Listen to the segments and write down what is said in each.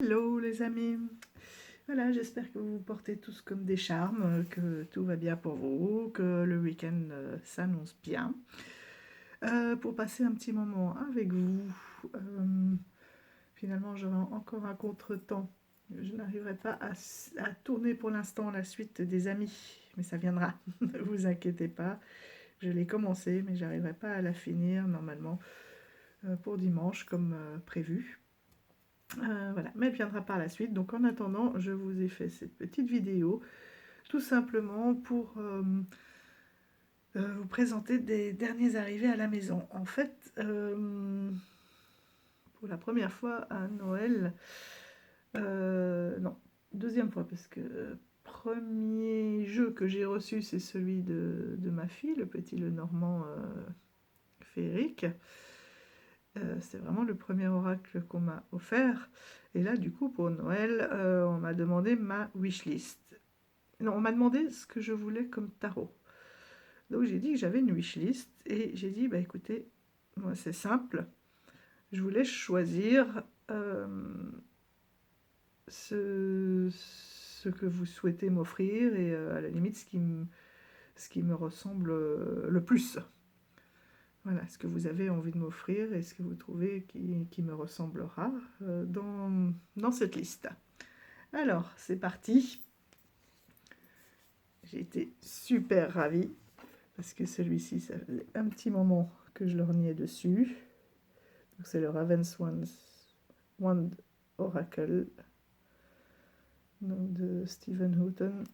Hello les amis, voilà, j'espère que vous vous portez tous comme des charmes, que tout va bien pour vous, que le week-end s'annonce bien. Pour passer un petit moment avec vous, finalement j'aurai encore un contretemps. Je n'arriverai pas à tourner pour l'instant la suite des amis, mais ça viendra, ne vous inquiétez pas. Je l'ai commencé, mais j'arriverai pas à la finir normalement pour dimanche comme prévu. Voilà, mais elle viendra par la suite. Donc en attendant, je vous ai fait cette petite vidéo tout simplement pour vous présenter des derniers arrivés à la maison. En fait, pour la première fois à Noël, non, deuxième fois, parce que premier jeu que j'ai reçu, c'est celui de ma fille, le petit Lenormand féerique. C'est vraiment le premier oracle qu'on m'a offert. Et là, du coup, pour Noël, on m'a demandé ma wishlist. Non, on m'a demandé ce que je voulais comme tarot. Donc j'ai dit que j'avais une wishlist et j'ai dit, bah écoutez, moi c'est simple, je voulais choisir ce que vous souhaitez m'offrir et à la limite ce qui me ressemble le plus. Voilà, ce que vous avez envie de m'offrir et ce que vous trouvez qui me ressemblera dans cette liste. Alors, c'est parti. J'ai été super ravie parce que celui-ci, ça faisait un petit moment que je lorgnais dessus. C'est le Ravenswan's Wand Oracle donc de Stephen Houghton.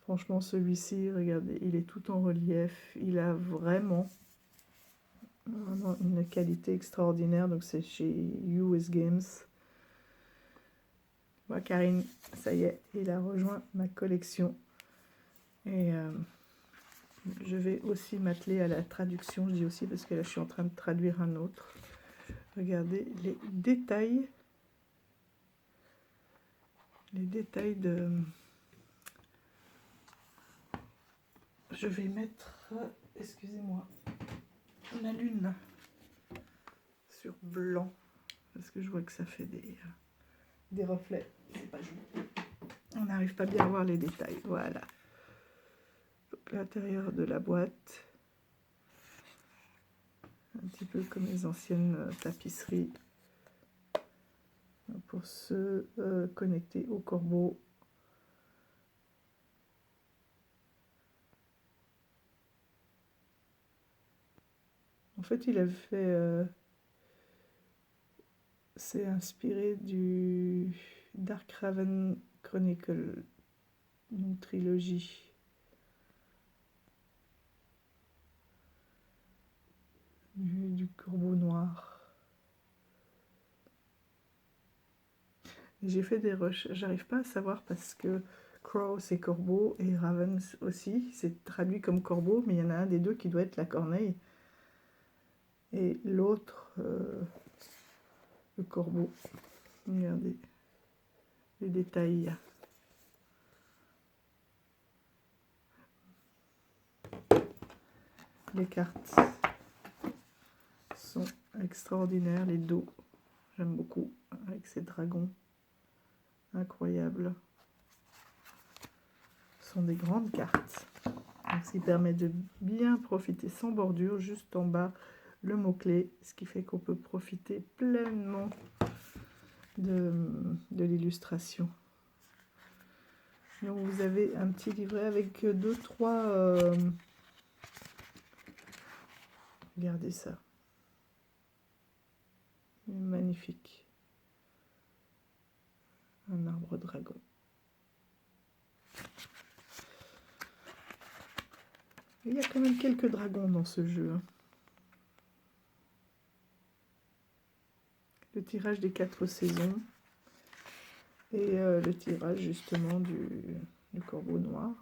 Franchement, celui-ci, regardez, il est tout en relief. Il a vraiment une qualité extraordinaire. Donc c'est chez US Games. Voilà, Karine, ça y est, il a rejoint ma collection. Et je vais aussi m'atteler à la traduction. Je dis aussi parce que là, je suis en train de traduire un autre. Regardez les détails. Les détails de... Je vais mettre, excusez-moi, la lune sur blanc. Parce que je vois que ça fait des reflets. C'est pas joli. On n'arrive pas bien à voir les détails. Voilà. L'intérieur de la boîte. Un petit peu comme les anciennes tapisseries. Pour se connecter au corbeau. En fait, il a fait... c'est inspiré du Darkraven Chronicle, une trilogie. Du corbeau noir. J'ai fait des recherches, j'arrive pas à savoir parce que Crow c'est corbeau et Ravens aussi, c'est traduit comme corbeau, mais il y en a un des deux qui doit être la corneille et l'autre le corbeau. Regardez les détails. Les cartes sont extraordinaires, les dos, j'aime beaucoup, avec ces dragons incroyables. Ce sont des grandes cartes. Donc, ce qui permet de bien profiter sans bordure, juste en bas le mot-clé, ce qui fait qu'on peut profiter pleinement de l'illustration. Donc vous avez un petit livret avec 2-3... regardez ça. Magnifique. Un arbre dragon. Il y a quand même quelques dragons dans ce jeu. Le tirage des 4 saisons. Et le tirage justement du corbeau noir.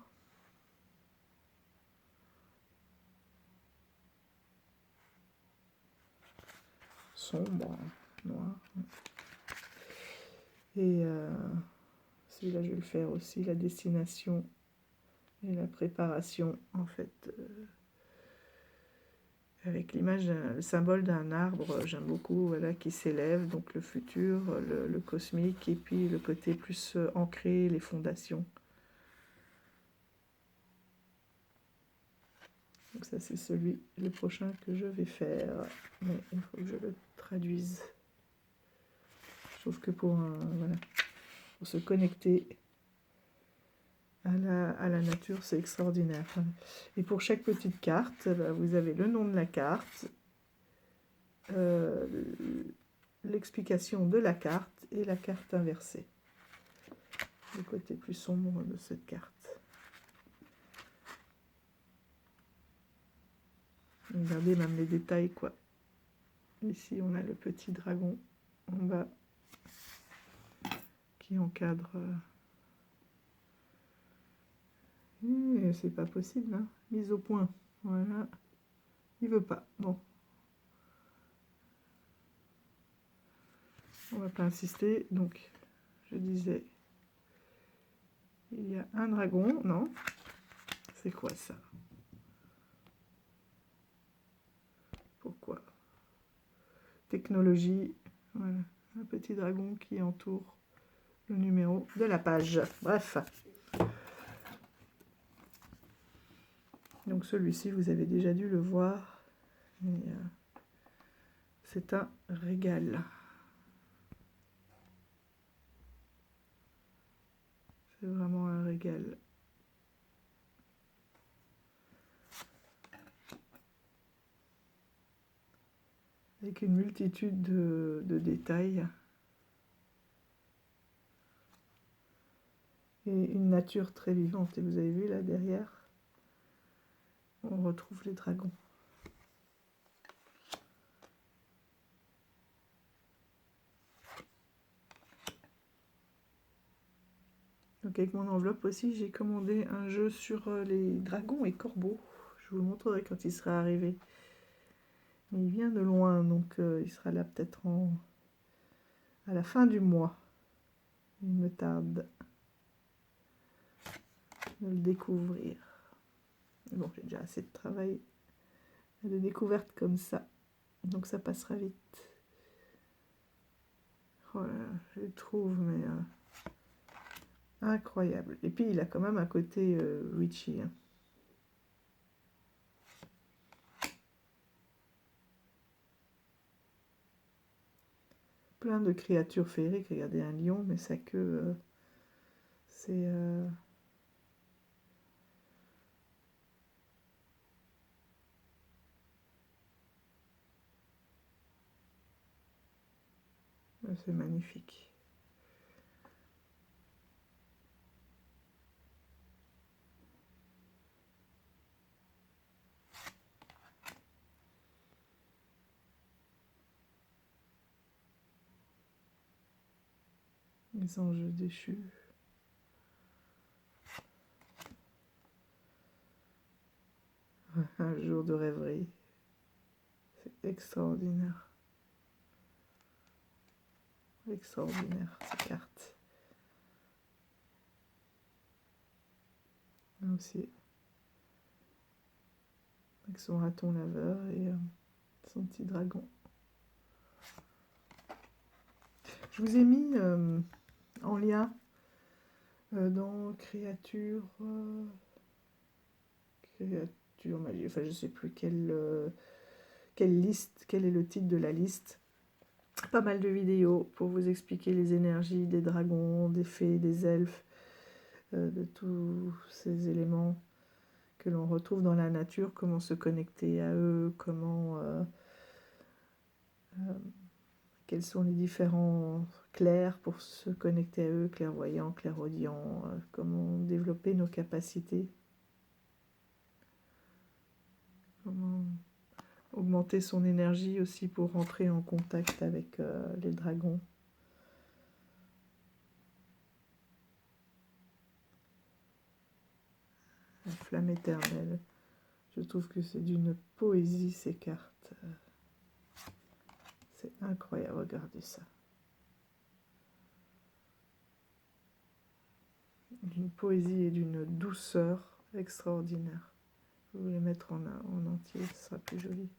Sombre, noir. Et celui-là, je vais le faire aussi, la destination et la préparation, en fait, avec l'image, le symbole d'un arbre, j'aime beaucoup, voilà, qui s'élève, donc le futur, le cosmique, et puis le côté plus ancré, les fondations. Donc ça c'est le prochain que je vais faire, mais il faut que je le traduise. Je trouve que voilà, pour se connecter à la nature, c'est extraordinaire. Et pour chaque petite carte, bah, vous avez le nom de la carte, l'explication de la carte et la carte inversée. Le côté plus sombre de cette carte. Regardez même les détails, quoi. Ici, on a le petit dragon en bas qui encadre. C'est pas possible, hein. Mise au point. Voilà. Il veut pas. Bon. On va pas insister. Donc, je disais, il y a un dragon. Non. C'est quoi ça? Pourquoi? Technologie. Voilà. Un petit dragon qui entoure le numéro de la page. Bref. Donc celui-ci, vous avez déjà dû le voir. C'est un régal. C'est vraiment un régal. Avec une multitude de détails. Et une nature très vivante. Et vous avez vu là derrière, on retrouve les dragons. Donc avec mon enveloppe aussi, j'ai commandé un jeu sur les dragons et corbeaux. Je vous le montrerai quand il sera arrivé. Mais il vient de loin, donc il sera là peut-être à la fin du mois. Il me tarde de le découvrir. Mais bon, j'ai déjà assez de travail de découverte comme ça. Donc ça passera vite. Oh là là, je le trouve, mais incroyable. Et puis il a quand même un côté witchy. Hein. Plein de créatures féeriques. Regardez un lion, mais sa queue, c'est... c'est magnifique. Les anges déchus. Un jour de rêverie. C'est extraordinaire. Extraordinaire, ces cartes. Là aussi. Avec son raton laveur et son petit dragon. Je vous ai mis en lien dans créature magie, enfin je sais plus quelle liste, quel est le titre de la liste. Pas mal de vidéos pour vous expliquer les énergies des dragons, des fées, des elfes, de tous ces éléments que l'on retrouve dans la nature, comment se connecter à eux, comment quels sont les différents clairs pour se connecter à eux, clairvoyants, clairaudients, comment développer nos capacités, comment augmenter son énergie aussi pour rentrer en contact avec les dragons. La flamme éternelle. Je trouve que c'est d'une poésie ces cartes. C'est incroyable, regardez ça. D'une poésie et d'une douceur extraordinaire. Je vais les mettre en entier, ce sera plus joli.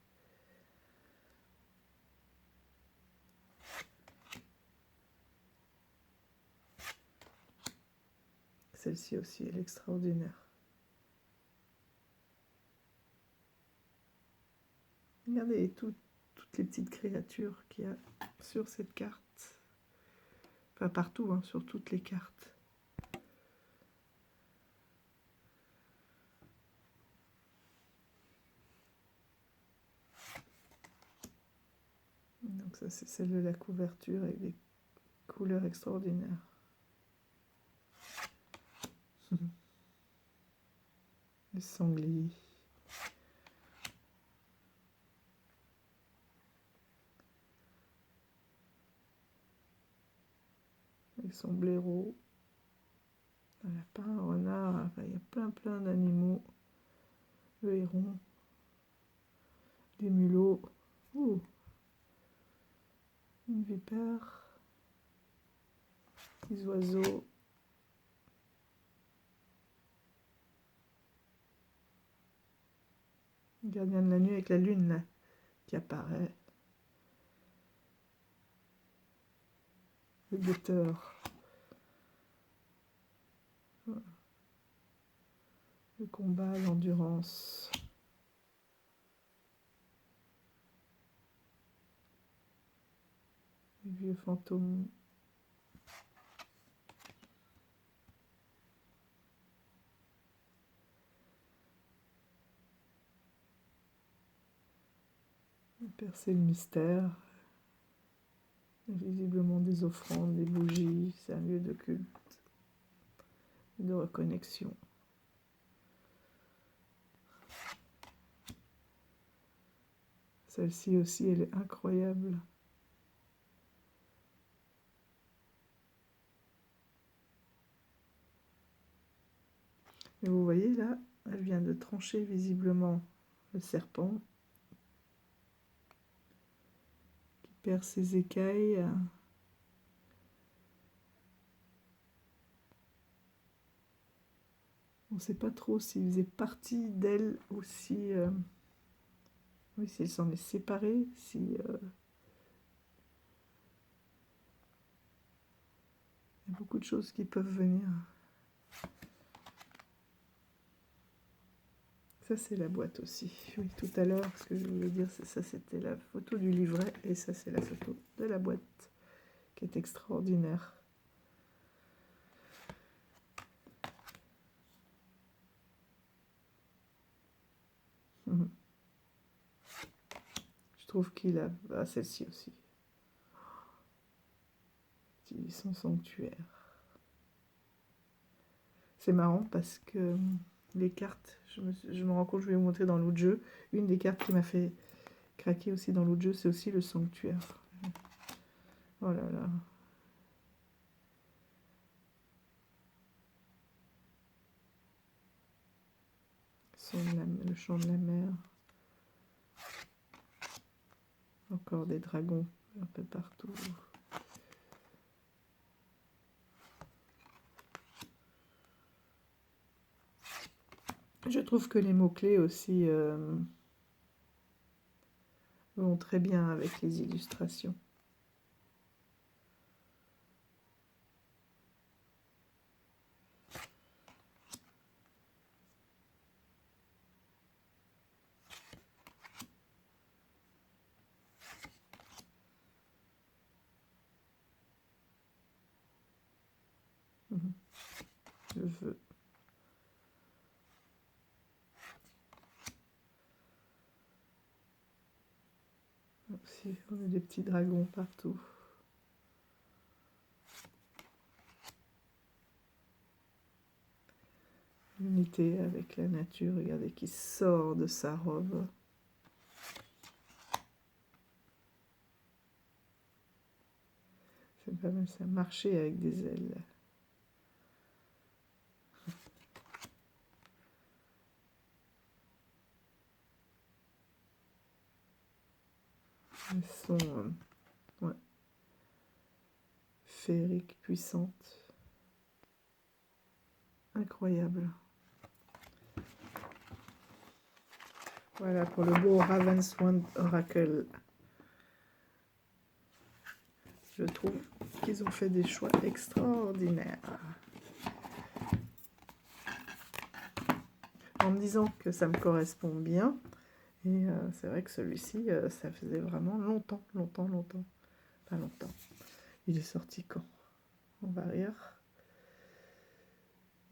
celle-ci aussi, elle est extraordinaire. Regardez toutes les petites créatures qu'il y a sur cette carte. Enfin, partout, hein, sur toutes les cartes. Donc ça, c'est celle de la couverture avec des couleurs extraordinaires. Le sanglier. Avec son blaireau. Un lapin, un renard, enfin, il y a plein d'animaux. Le héron. Des mulots. Ouh. Une vipère. Des oiseaux. Le gardien de la nuit avec la lune là, qui apparaît. Le guetteur. Le combat, l'endurance. Les vieux fantômes. Percer le mystère. Visiblement des offrandes, des bougies. C'est un lieu de culte, de reconnexion. Celle-ci aussi, elle est incroyable. Et vous voyez là, elle vient de trancher visiblement le serpent qui perd ses écailles. On ne sait pas trop s'il faisait partie d'elle aussi. Oui, si elle s'en est séparée, si... Il y a beaucoup de choses qui peuvent venir. Ça, c'est la boîte aussi. Oui, tout à l'heure, ce que je voulais dire, c'est ça, c'était la photo du livret. Et ça, c'est la photo de la boîte, qui est extraordinaire. Je trouve qu'il a... Ah, celle-ci aussi. Son sanctuaire. C'est marrant parce que les cartes, je me rends compte, je vais vous montrer dans l'autre jeu, une des cartes qui m'a fait craquer aussi dans l'autre jeu, c'est aussi le sanctuaire. Oh là là. Le chant de la mer. Encore des dragons un peu partout. Je trouve que les mots-clés aussi vont très bien avec les illustrations. Je veux. Aussi, on a des petits dragons partout. L'unité avec la nature, regardez, qui sort de sa robe. C'est pas mal ça, marcher avec des ailes. Elles sont ouais, féeriques, puissantes. Incroyable. Voilà pour le beau Ravenswand Oracle. Je trouve qu'ils ont fait des choix extraordinaires. en me disant que ça me correspond bien. Et c'est vrai que celui-ci, ça faisait vraiment longtemps. Pas longtemps. Il est sorti quand? On va rire.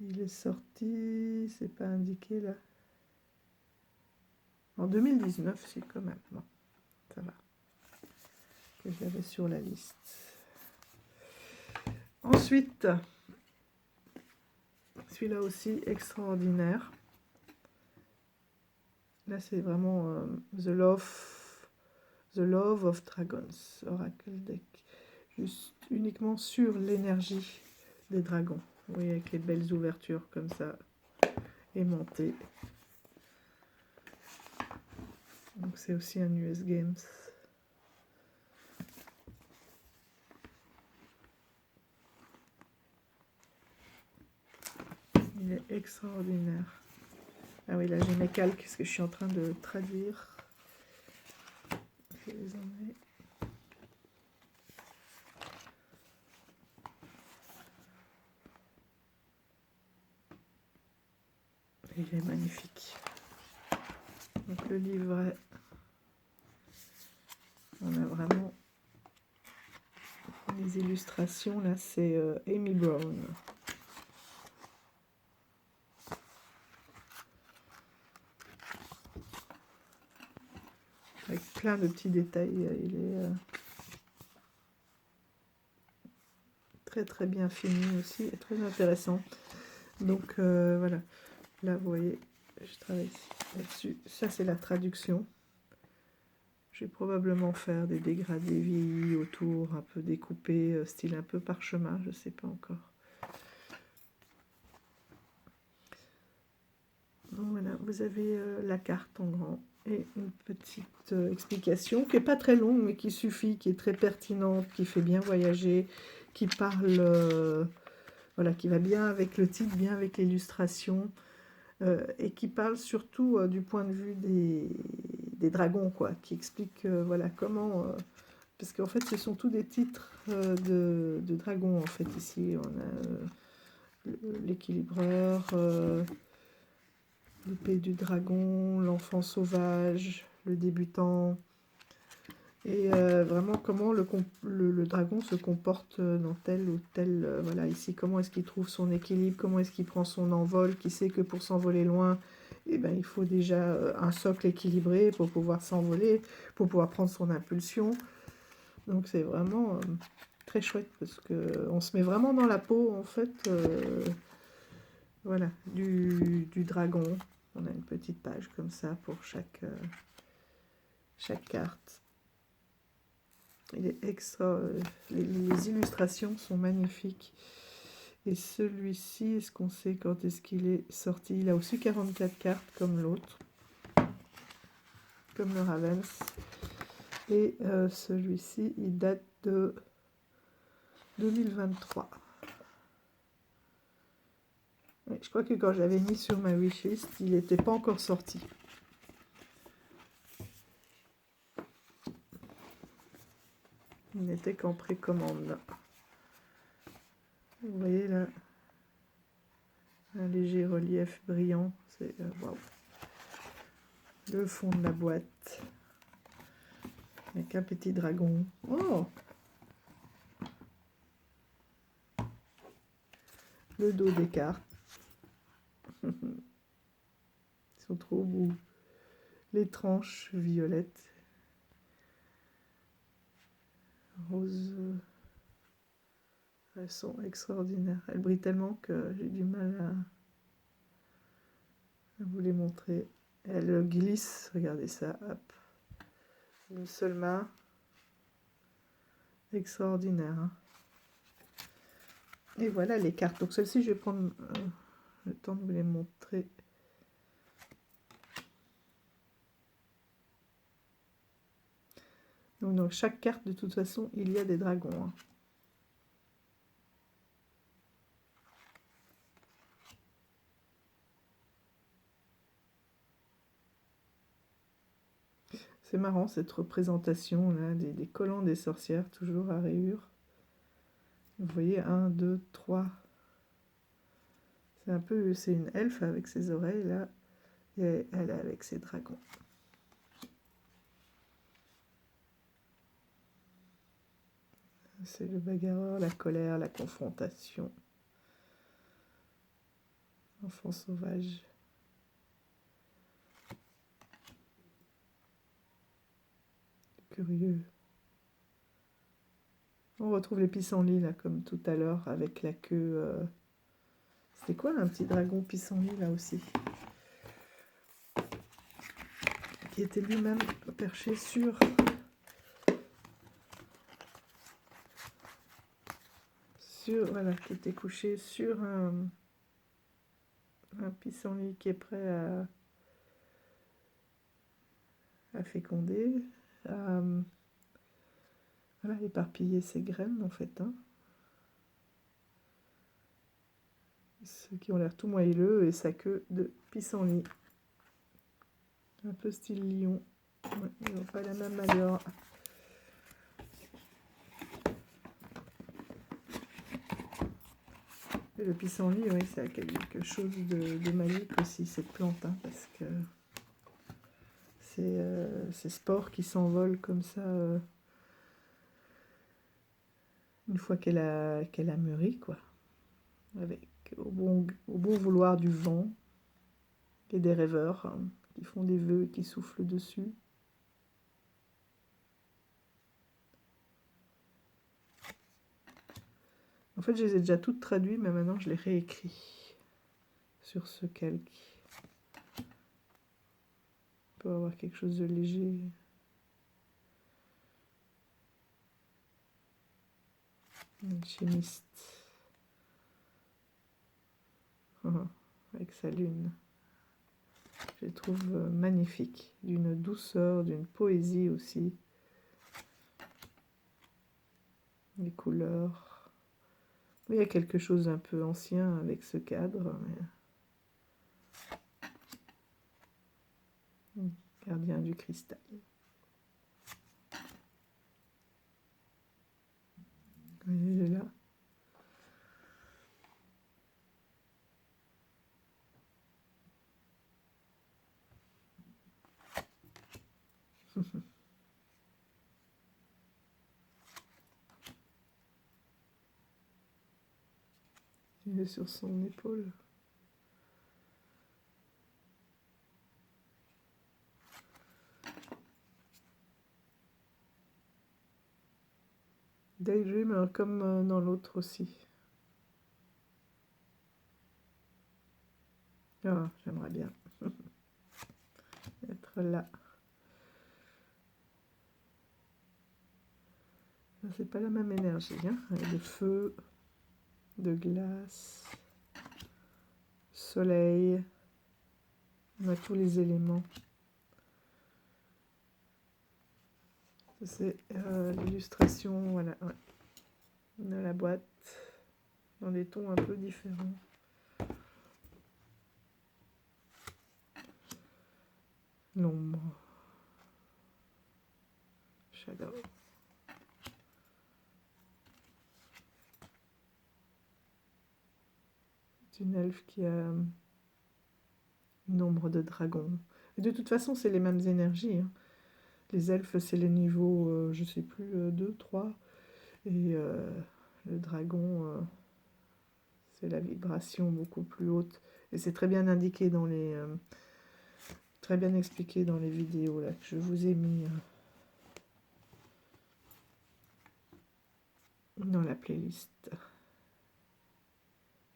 Il est sorti, c'est pas indiqué là. En 2019, si quand même. Bon, ça va. Que j'avais sur la liste. Ensuite, celui-là aussi extraordinaire. Là, c'est vraiment The Love of Dragons, Oracle Deck. Juste uniquement sur l'énergie des dragons. Vous voyez, avec les belles ouvertures comme ça, aimantées. Donc c'est aussi un US Games. Il est extraordinaire. Ah oui, là j'ai mes calques, parce que je suis en train de traduire. Je les enlever. Il est magnifique. Donc le livret, on a vraiment les illustrations. Là, c'est Amy Brown. Avec plein de petits détails. Il est très bien fini aussi et très intéressant. Donc voilà. Là, vous voyez, je travaille là-dessus. Ça, c'est la traduction. Je vais probablement faire des dégradés vieillis autour, un peu découpés, style un peu parchemin, je ne sais pas encore. Donc voilà, vous avez la carte en grand et une petite explication qui n'est pas très longue, mais qui suffit, qui est très pertinente, qui fait bien voyager, qui parle, voilà, qui va bien avec le titre, bien avec l'illustration. Et qui parle surtout du point de vue des dragons, quoi, qui explique voilà, comment... parce qu'en fait, ce sont tous des titres de dragons, en fait, ici. On a l'équilibreur, l'épée du dragon, l'enfant sauvage, le débutant... Et vraiment, comment le dragon se comporte dans tel ou tel... voilà, ici, comment est-ce qu'il trouve son équilibre, comment est-ce qu'il prend son envol, qui sait que pour s'envoler loin, eh ben, il faut déjà un socle équilibré pour pouvoir s'envoler, pour pouvoir prendre son impulsion. Donc c'est vraiment très chouette, parce qu'on se met vraiment dans la peau, en fait, voilà, du dragon. On a une petite page comme ça pour chaque carte. Il est extra, les illustrations sont magnifiques. Et celui-ci, est-ce qu'on sait quand est-ce qu'il est sorti? Il a aussi 44 cartes comme l'autre, comme le Ravens. Et celui-ci, il date de 2023. Ouais, je crois que quand j'avais mis sur ma wishlist, il n'était pas encore sorti. Il n'était qu'en précommande. Vous voyez là, un léger relief brillant, c'est waouh. Le fond de la boîte, avec un petit dragon. Oh! Le dos des cartes. Ils sont trop beaux. Les tranches violettes. Rose. Elles sont extraordinaires. Elles brillent tellement que j'ai du mal à vous les montrer. Elles glissent, regardez ça, hop. Une seule main. Extraordinaire. Hein. Et voilà les cartes. Donc celle-ci, je vais prendre le temps de vous les montrer. Donc dans chaque carte, de toute façon, il y a des dragons. Hein. C'est marrant cette représentation là, des collants des sorcières, toujours à rayures. Vous voyez, 1, 2, 3. C'est un peu, c'est une elfe avec ses oreilles là. Et elle est avec ses dragons. C'est le bagarreur, la colère, la confrontation. Enfant sauvage. Curieux. On retrouve les pissenlits là, comme tout à l'heure, avec la queue. C'était quoi un petit dragon pissenlit là aussi? Qui était lui-même perché sur... Voilà, qui était couché sur un pissenlit qui est prêt à féconder, à voilà, éparpiller ses graines en fait. Hein. Ceux qui ont l'air tout moelleux et sa queue de pissenlit. Un peu style lion. Ouais, ils n'ont pas la même allure. Et le pissenlit, oui, c'est quelque chose de magique aussi, cette plante, hein, parce que ces spores qui s'envolent comme ça une fois qu'elle a mûri, quoi. Avec au bon vouloir du vent et des rêveurs hein, qui font des vœux et qui soufflent dessus. En fait, je les ai déjà toutes traduites, mais maintenant je les réécris sur ce calque. On peut avoir quelque chose de léger. Une chimiste. Avec sa lune. Je les trouve magnifiques. D'une douceur, d'une poésie aussi. Les couleurs. Il y a quelque chose un peu ancien avec ce cadre. Mais... Gardien du cristal. Il est là. Il est sur son épaule. Daydream comme dans l'autre aussi. Ah, j'aimerais bien être là. C'est pas la même énergie, hein. De feu, de glace, soleil. On a tous les éléments. C'est l'illustration, voilà, ouais, de la boîte, dans des tons un peu différents. L'ombre. Shadow. C'est une elfe qui a une ombre de dragon. Et de toute façon, c'est les mêmes énergies. Hein. Les elfes, c'est les niveaux, je sais plus, 2, 3. Et le dragon, c'est la vibration beaucoup plus haute. Et c'est très bien indiqué dans les... très bien expliqué dans les vidéos là, que je vous ai mis dans la playlist.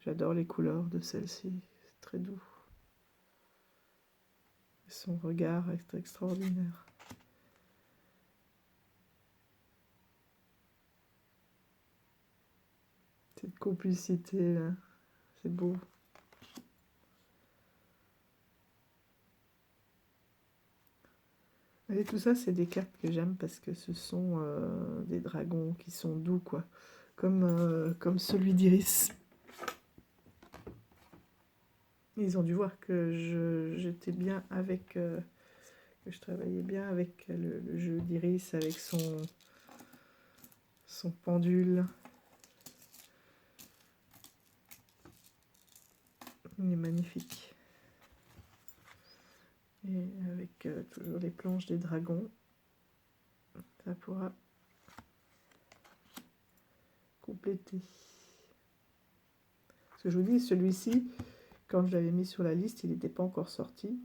J'adore les couleurs de celle-ci, c'est très doux. Et son regard est extraordinaire. Cette complicité là, c'est beau. Et tout ça, c'est des cartes que j'aime parce que ce sont des dragons qui sont doux, quoi. Comme celui d'Iris. Ils ont dû voir que j'étais bien avec... que je travaillais bien avec le jeu d'Iris, avec son pendule. Il est magnifique. Et avec toujours les planches des dragons, ça pourra compléter. Ce que je vous dis, celui-ci, quand je l'avais mis sur la liste, il n'était pas encore sorti.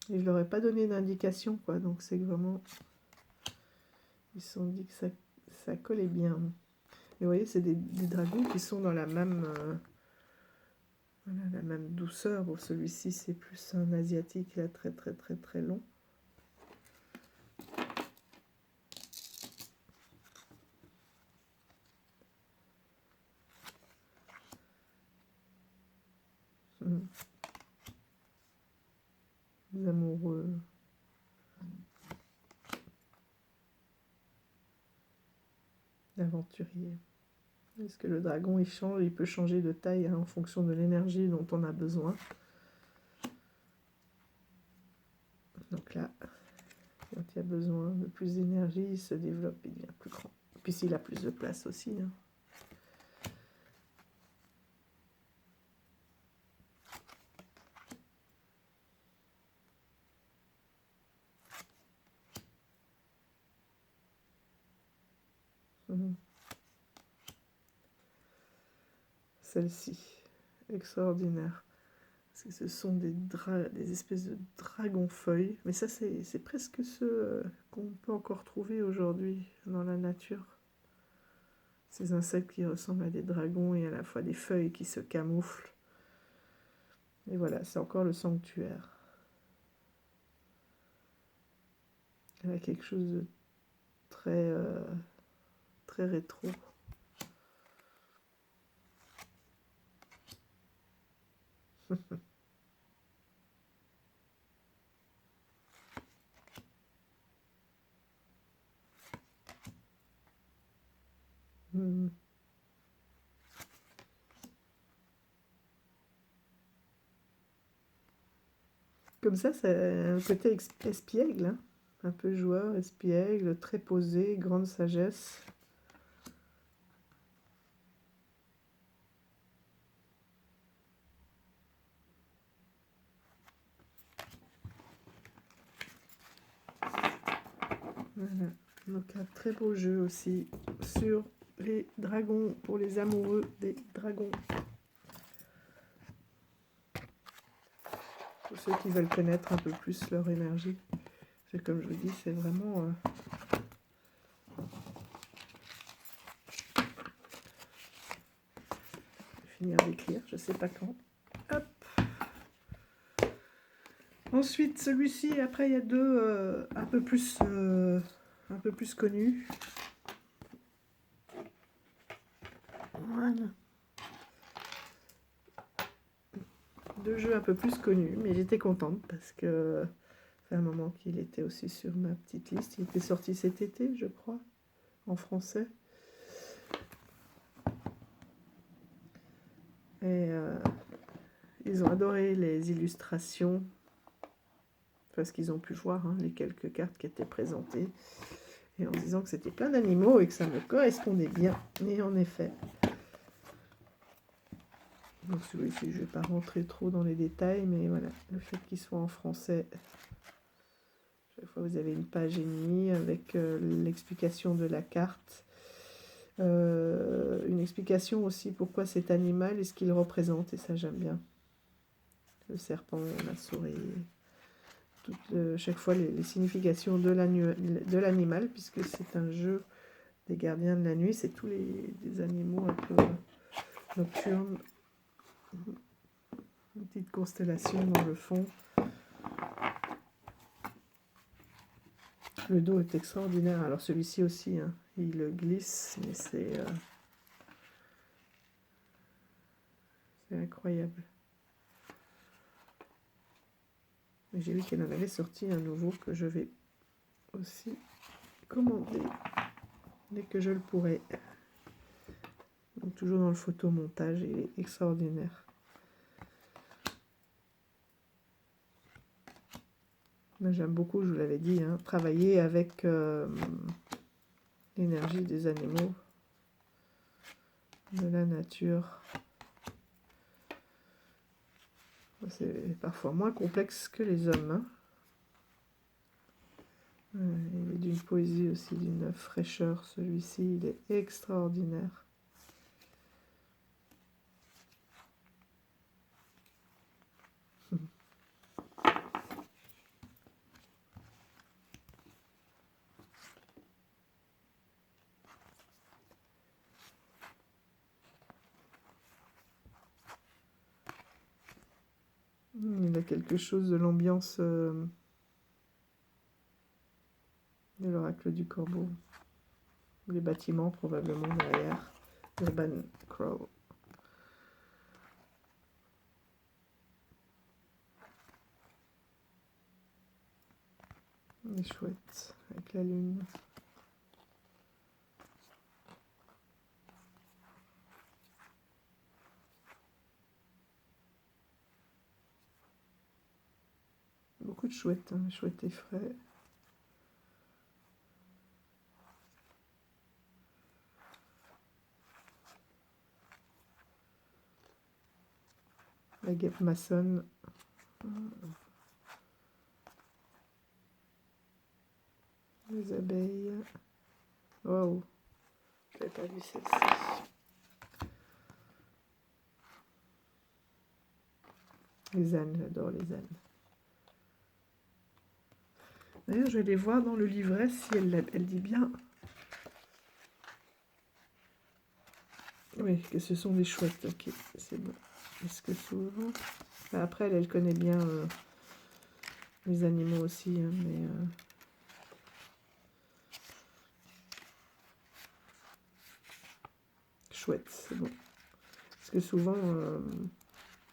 Et je leur ai pas donné d'indication, quoi. Donc c'est vraiment... Ils se sont dit que ça collait bien. Et vous voyez, c'est des dragons qui sont dans la même... voilà, la même douceur. Bon, celui-ci, c'est plus un asiatique, là, très très très très long. Les amoureux. L'aventurier. Est-ce que le dragon, il change, il peut changer de taille hein, en fonction de l'énergie dont on a besoin. Donc là, quand il y a besoin de plus d'énergie, il se développe, il devient plus grand. Puis s'il a plus de place aussi. Hein. Celle-ci, extraordinaire. Parce que ce sont des espèces de dragons-feuilles. Mais ça, c'est presque ceux qu'on peut encore trouver aujourd'hui dans la nature. Ces insectes qui ressemblent à des dragons et à la fois des feuilles qui se camouflent. Et voilà, c'est encore le sanctuaire. Il y a quelque chose de très, très rétro. Comme ça, c'est un côté espiègle, hein. Un peu joueur, espiègle, très posé, grande sagesse. Voilà, donc un très beau jeu aussi sur les dragons, pour les amoureux des dragons. Pour ceux qui veulent connaître un peu plus leur énergie. C'est comme je vous dis, c'est vraiment... Je vais finir d'écrire, je sais pas quand. Hop. Ensuite, celui-ci, après il y a deux un peu plus connus. Voilà. Deux jeux un peu plus connus, mais j'étais contente parce que c'est un moment qu'il était aussi sur ma petite liste. Il était sorti cet été, je crois, en français. Et ils ont adoré les illustrations, parce qu'ils ont pu voir hein, les quelques cartes qui étaient présentées. Et en disant que c'était plein d'animaux et que ça me correspondait bien. Et en effet. Donc celui-ci, je ne vais pas rentrer trop dans les détails, mais voilà, le fait qu'il soit en français, chaque fois vous avez une page et demie avec l'explication de la carte, une explication aussi pourquoi cet animal et ce qu'il représente, et ça j'aime bien. Le serpent, la souris, chaque fois les significations de l'animal, puisque c'est un jeu des gardiens de la nuit, c'est tous des animaux un peu nocturnes. Une petite constellation dans le fond. Le dos est extraordinaire. Alors celui-ci aussi, hein, il glisse, mais c'est incroyable. J'ai vu qu'elle en avait sorti un nouveau que je vais aussi commander dès que je le pourrai. Donc toujours dans le photomontage, il est extraordinaire. J'aime beaucoup, je vous l'avais dit, hein, travailler avec l'énergie des animaux, de la nature. C'est parfois moins complexe que les hommes. Hein. Il est d'une poésie aussi, d'une fraîcheur. Celui-ci, il est extraordinaire. Il a quelque chose de l'ambiance de l'oracle du corbeau. Les bâtiments probablement derrière. Urban Crow. Il est chouette avec la lune. Beaucoup de chouettes, hein, chouettes et frais. La guêpe maçonne. Les abeilles. Waouh, je n'avais pas vu celle-ci. Les ânes, j'adore les ânes. D'ailleurs, je vais les voir dans le livret si elle dit bien. Oui, que ce sont des chouettes. Ok, c'est bon. Est-ce que souvent... Après, elle connaît bien les animaux aussi, hein, mais... Chouette, c'est bon. Parce que souvent,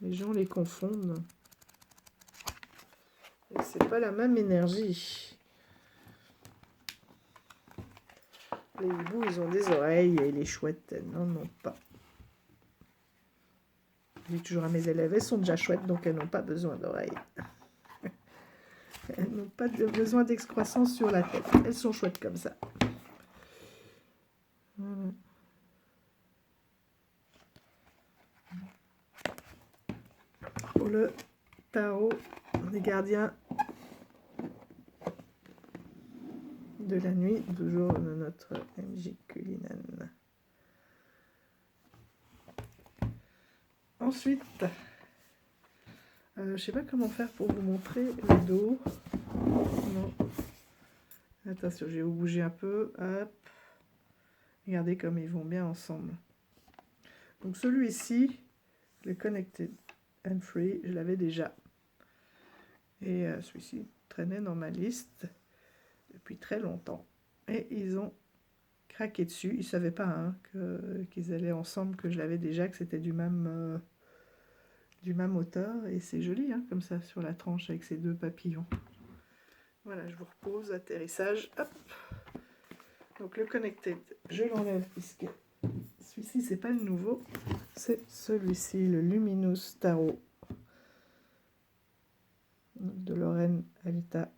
les gens les confondent. Et c'est pas la même énergie. Les hiboux, ils ont des oreilles et les chouettes, elles n'en ont pas. Je dis toujours à mes élèves, elles sont déjà chouettes, donc elles n'ont pas besoin d'oreilles. Elles n'ont pas besoin d'excroissance sur la tête. Elles sont chouettes comme ça. Voilà. Pour le tarot des gardiens de la nuit, toujours de notre MJ Cullinan. Ensuite, je ne sais pas comment faire pour vous montrer le dos. Non. Attention, je vais vous bouger un peu. Hop. Regardez comme ils vont bien ensemble. Donc celui-ci, le Connected and Free, je l'avais déjà. Et celui-ci traînait dans ma liste depuis très longtemps. Et ils ont craqué dessus. Ils ne savaient pas hein, qu'ils allaient ensemble, que je l'avais déjà, que c'était du même auteur. Et c'est joli, hein, comme ça, sur la tranche, avec ces deux papillons. Voilà, je vous repose, atterrissage. Hop. Donc le Connected, je l'enlève, puisque celui-ci, c'est pas le nouveau. C'est celui-ci, le Luminous Tarot de Lorraine Alita.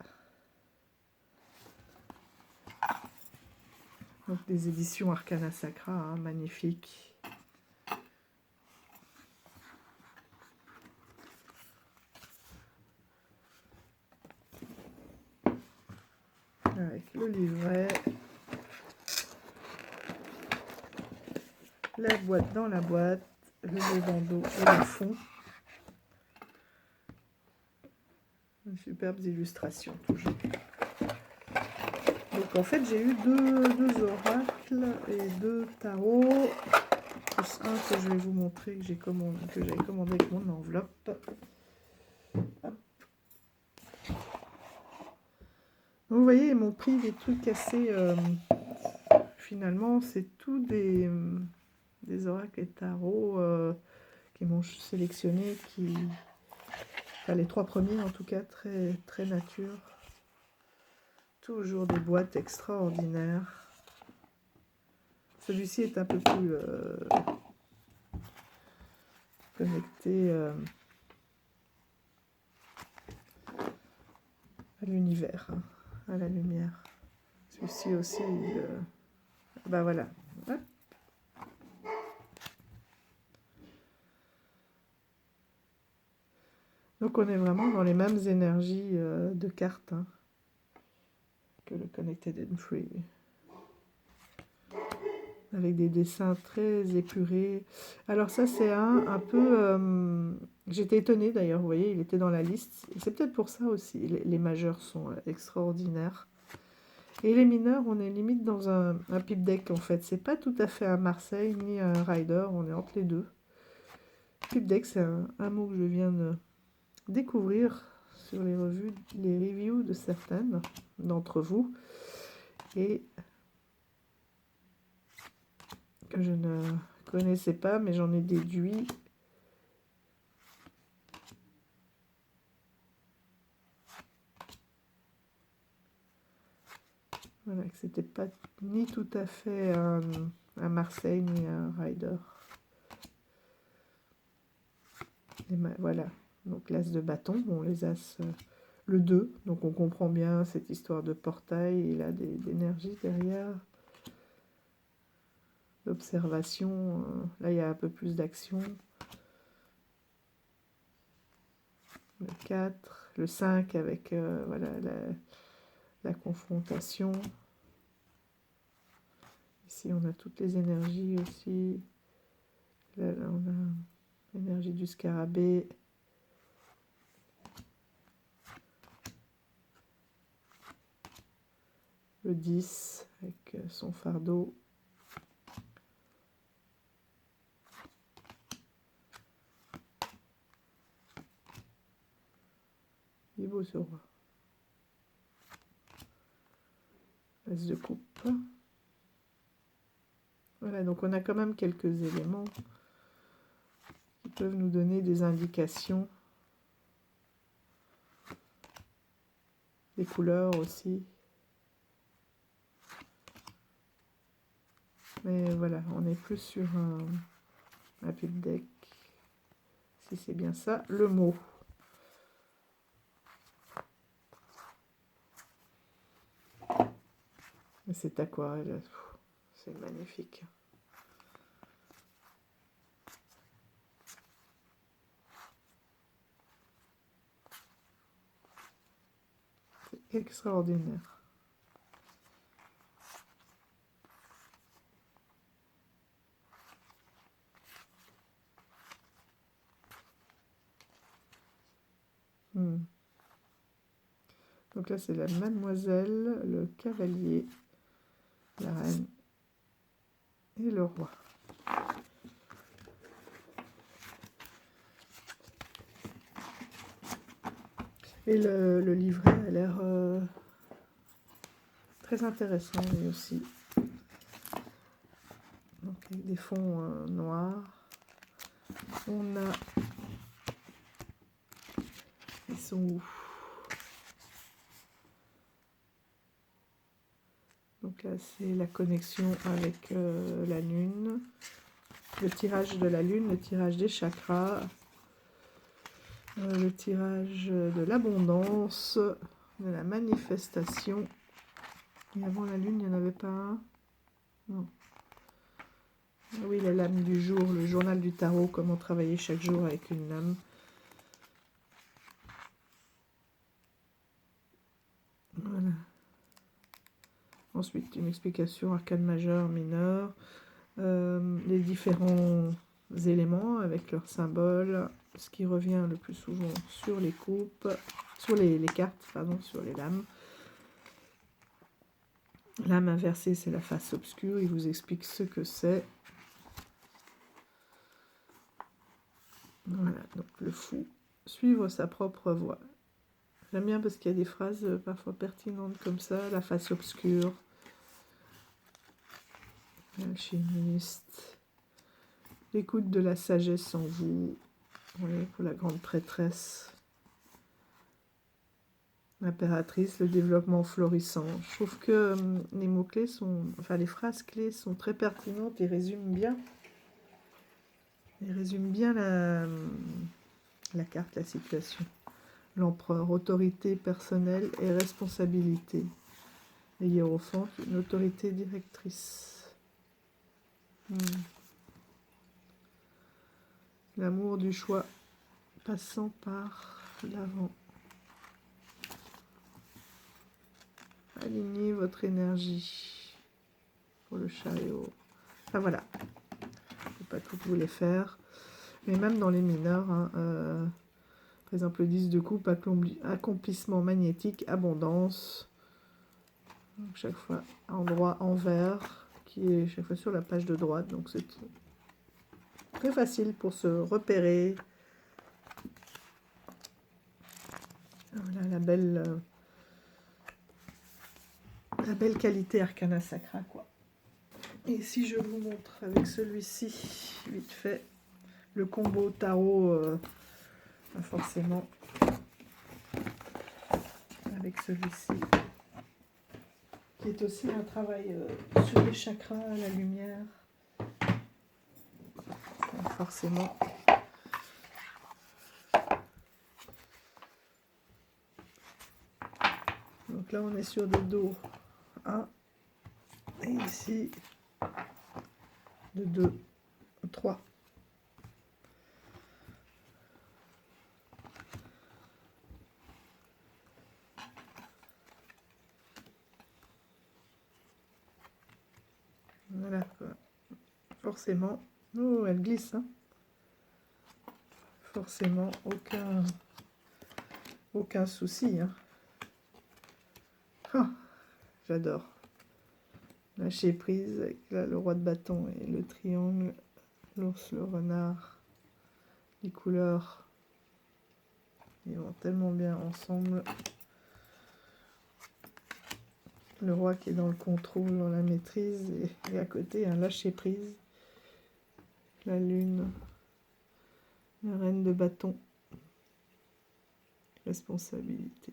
Donc des éditions Arcana Sacra, hein, magnifiques. Avec le livret. La boîte dans la boîte. Le bandeau et le fond. De superbes illustrations, toujours. Donc en fait, j'ai eu deux oracles et deux tarots. Plus un que je vais vous montrer, que j'avais commandé avec mon enveloppe. Hop. Vous voyez, ils m'ont pris des trucs assez... finalement, c'est tout des oracles et tarots qui m'ont sélectionné, enfin, les trois premiers en tout cas, très, très nature. Toujours des boîtes extraordinaires. Celui-ci est un peu plus connecté à l'univers, hein, à la lumière. Celui-ci aussi, ben voilà. Hop. Donc on est vraiment dans les mêmes énergies de cartes hein, que le Connected and Free. Avec des dessins très épurés. Alors ça c'est un peu... J'étais étonnée d'ailleurs, vous voyez, il était dans la liste. C'est peut-être pour ça aussi, les majeurs sont extraordinaires. Et les mineurs, on est limite dans un pipe deck en fait. C'est pas tout à fait un Marseille ni un Rider, on est entre les deux. Pipe deck, c'est un mot que je viens de découvrir sur les revues, les reviews de certaines d'entre vous. Et que je ne connaissais pas, mais j'en ai déduit. Voilà, que c'était pas ni tout à fait un Marseille ni un Rider. Voilà, donc l'as de bâton, bon les as, le 2, donc on comprend bien cette histoire de portail, il a d'énergie derrière. L'observation, là il y a un peu plus d'action. Le 4, le 5 avec voilà, la confrontation. Ici on a toutes les énergies aussi. Là on a l'énergie du scarabée. Le 10 avec son fardeau. Il est beau ce roi. As de coupe. Voilà, donc on a quand même quelques éléments qui peuvent nous donner des indications. Des couleurs aussi. Mais voilà, on est plus sur un pipe deck. Si c'est bien ça, le mot. Et cette aquarelle, c'est magnifique. C'est extraordinaire. Donc là, c'est la mademoiselle, le cavalier, la reine et le roi. Et le livret a l'air très intéressant lui aussi. Donc avec des fonds noirs. On a... Ils sont où? Donc là, c'est la connexion avec la lune. Le tirage de la lune, le tirage des chakras. Le tirage de l'abondance, de la manifestation. Et avant la lune, il n'y en avait pas un? Non. Ah oui, la lame du jour, le journal du tarot, comment travailler chaque jour avec une lame. Voilà. Ensuite, une explication arcane majeur, mineur. Les différents éléments avec leurs symboles. Ce qui revient le plus souvent sur les coupes, sur les cartes, pardon, sur les lames. Lame inversée, c'est la face obscure. Il vous explique ce que c'est. Voilà, donc le fou, suivre sa propre voie. J'aime bien parce qu'il y a des phrases parfois pertinentes comme ça. La face obscure. L'alchimiste. L'écoute de la sagesse en vous. Oui, pour la grande prêtresse. L'impératrice, le développement florissant. Je trouve que les mots-clés sont... Enfin, les phrases clés sont très pertinentes et résument bien. Ils résument bien la carte, la situation. L'empereur, autorité personnelle et responsabilité. Le hiérophante, une autorité directrice. L'amour du choix passant par l'avant. Alignez votre énergie pour le chariot. Enfin voilà, je ne peux pas toutes vous les faire. Mais même dans les mineurs, hein, par exemple le 10 de coupe, accomplissement magnétique, abondance. Donc chaque fois endroit envers, qui est chaque fois sur la page de droite. Donc c'est très facile pour se repérer. Voilà la belle qualité Arcana Sacra, quoi. Et si je vous montre avec celui-ci, vite fait, le combo tarot, forcément, avec celui-ci, qui est aussi un travail sur les chakras, la lumière, forcément. Donc là, on est sur des dos 1, et ici, de 2, 3. Voilà, quoi. Forcément, oh, elle glisse, hein. Forcément, aucun souci, hein. Ah, j'adore. Lâcher prise avec là, le roi de bâton et le triangle, l'ours, le renard. Les couleurs, ils vont tellement bien ensemble. Le roi qui est dans le contrôle, dans la maîtrise, et à côté un lâcher prise. La lune, la reine de bâton, responsabilité.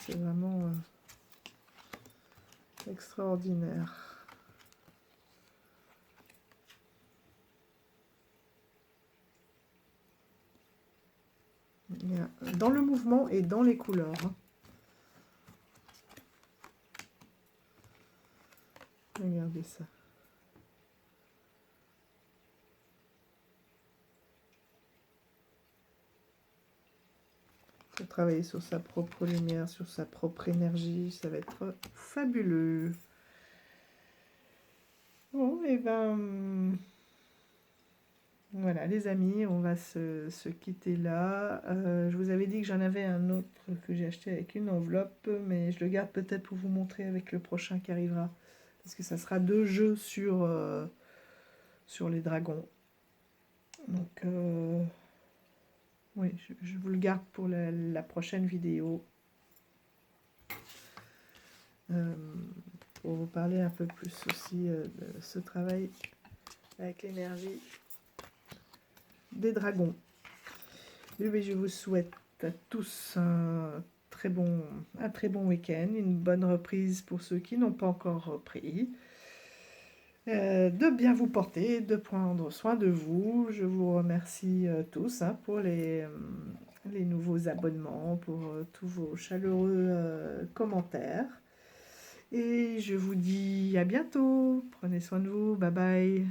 C'est vraiment extraordinaire. Dans le mouvement et dans les couleurs. Regardez ça. Faut travailler sur sa propre lumière, sur sa propre énergie. Ça va être fabuleux. Bon, et ben... Voilà, les amis, on va se quitter là. Je vous avais dit que j'en avais un autre que j'ai acheté avec une enveloppe, mais je le garde peut-être pour vous montrer avec le prochain qui arrivera. Parce que ça sera 2 jeux sur les dragons. Donc, oui, je vous le garde pour la prochaine vidéo. Pour vous parler un peu plus aussi de ce travail avec l'énergie des dragons. Et je vous souhaite à tous un très bon week-end, une bonne reprise pour ceux qui n'ont pas encore repris. De bien vous porter, de prendre soin de vous. Je vous remercie tous pour les nouveaux abonnements, pour tous vos chaleureux commentaires. Et je vous dis à bientôt. Prenez soin de vous. Bye bye.